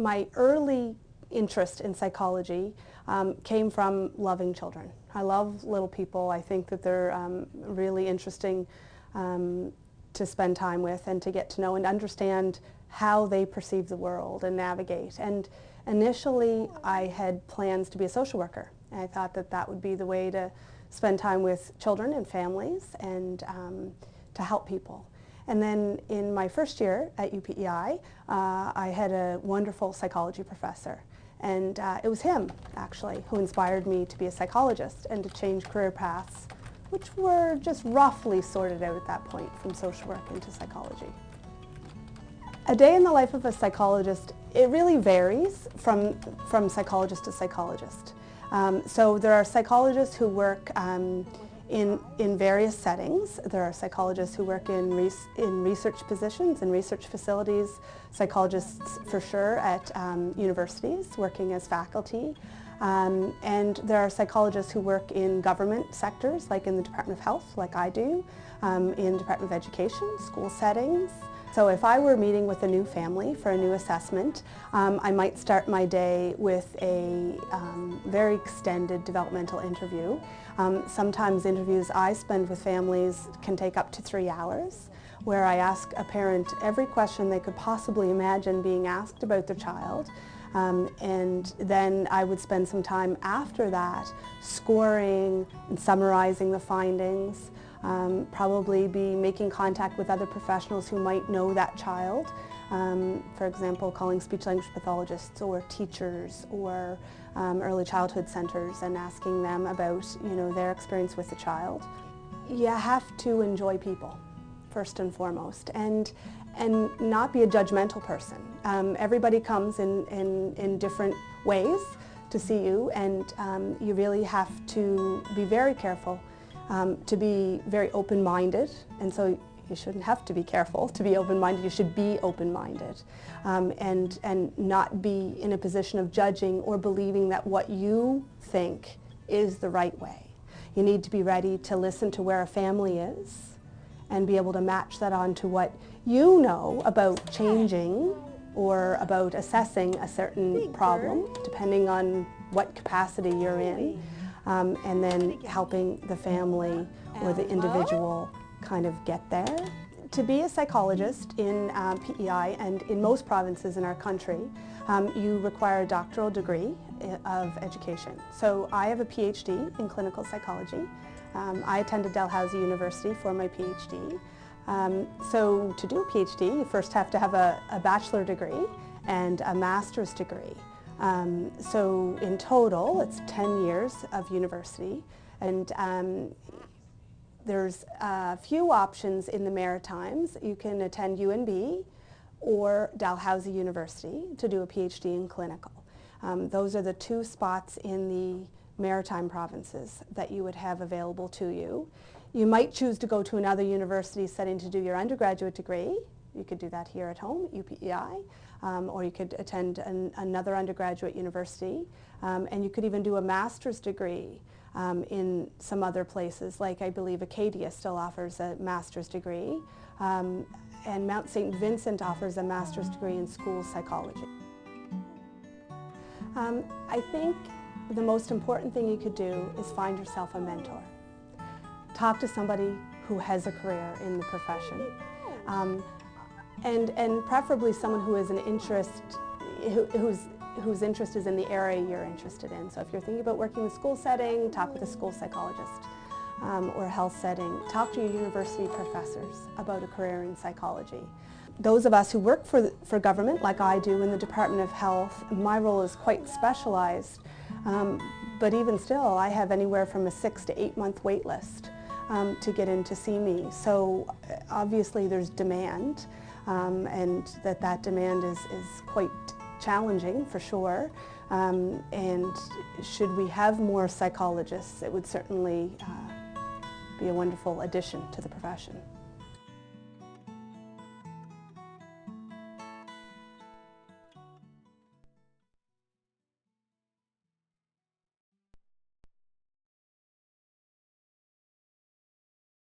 My early interest in psychology came from loving children. I love little people. I think that they're really interesting to spend time with and to get to know and understand how they perceive the world and navigate. And initially I had plans to be a social worker. And I thought that that would be the way to spend time with children and families and to help people. And then in my first year at UPEI, I had a wonderful psychology professor. And it was him, actually, who inspired me to be a psychologist and to change career paths, which were just roughly sorted out at that point from social work into psychology. A day in the life of a psychologist, it really varies from psychologist to psychologist. So there are psychologists who work in various settings. There are psychologists who work in research positions, in research facilities, psychologists for sure at universities working as faculty, and there are psychologists who work in government sectors, like in the Department of Health, like I do, in the Department of Education, school settings. So if I were meeting with a new family for a new assessment, I might start my day with a very extended developmental interview. Sometimes interviews I spend with families can take up to 3 hours, where I ask a parent every question they could possibly imagine being asked about their child. And then I would spend some time after that scoring and summarizing the findings. Probably be making contact with other professionals who might know that child. For example, calling speech-language pathologists or teachers or early childhood centers and asking them about, their experience with the child. You have to enjoy people, first and foremost, and not be a judgmental person. Everybody comes in different ways to see you, and you really have to be very careful to be very open-minded, and so you shouldn't have to be careful to be open-minded. You should be open-minded, and not be in a position of judging or believing that what you think is the right way. You need to be ready to listen to where a family is and be able to match that on to what you know about changing or about assessing a certain problem, depending on what capacity you're in. And then helping the family or the individual kind of get there. To be a psychologist in PEI and in most provinces in our country, you require a doctoral degree of education. So I have a PhD in clinical psychology. I attended Dalhousie University for my PhD. So to do a PhD, you first have to have a bachelor degree and a master's degree. So in total, it's 10 years of university, and there's a few options in the Maritimes. You can attend UNB or Dalhousie University to do a PhD in clinical. Those are the two spots in the Maritime provinces that you would have available to you. You might choose to go to another university setting to do your undergraduate degree. You could do that here at home, UPEI, or you could attend another undergraduate university, and you could even do a master's degree in some other places, like I believe Acadia still offers a master's degree, and Mount St. Vincent offers a master's degree in school psychology. I think the most important thing you could do is find yourself a mentor. Talk to somebody who has a career in the profession. And preferably someone who has an interest, whose interest is in the area you're interested in. So if you're thinking about working in a school setting, talk with a school psychologist, or a health setting. Talk to your university professors about a career in psychology. Those of us who work for government, like I do in the Department of Health, my role is quite specialized, but even still I have anywhere from a 6 to 8 month wait list to get in to see me. So obviously there's demand. And that demand is quite challenging for sure, and should we have more psychologists, it would certainly be a wonderful addition to the profession.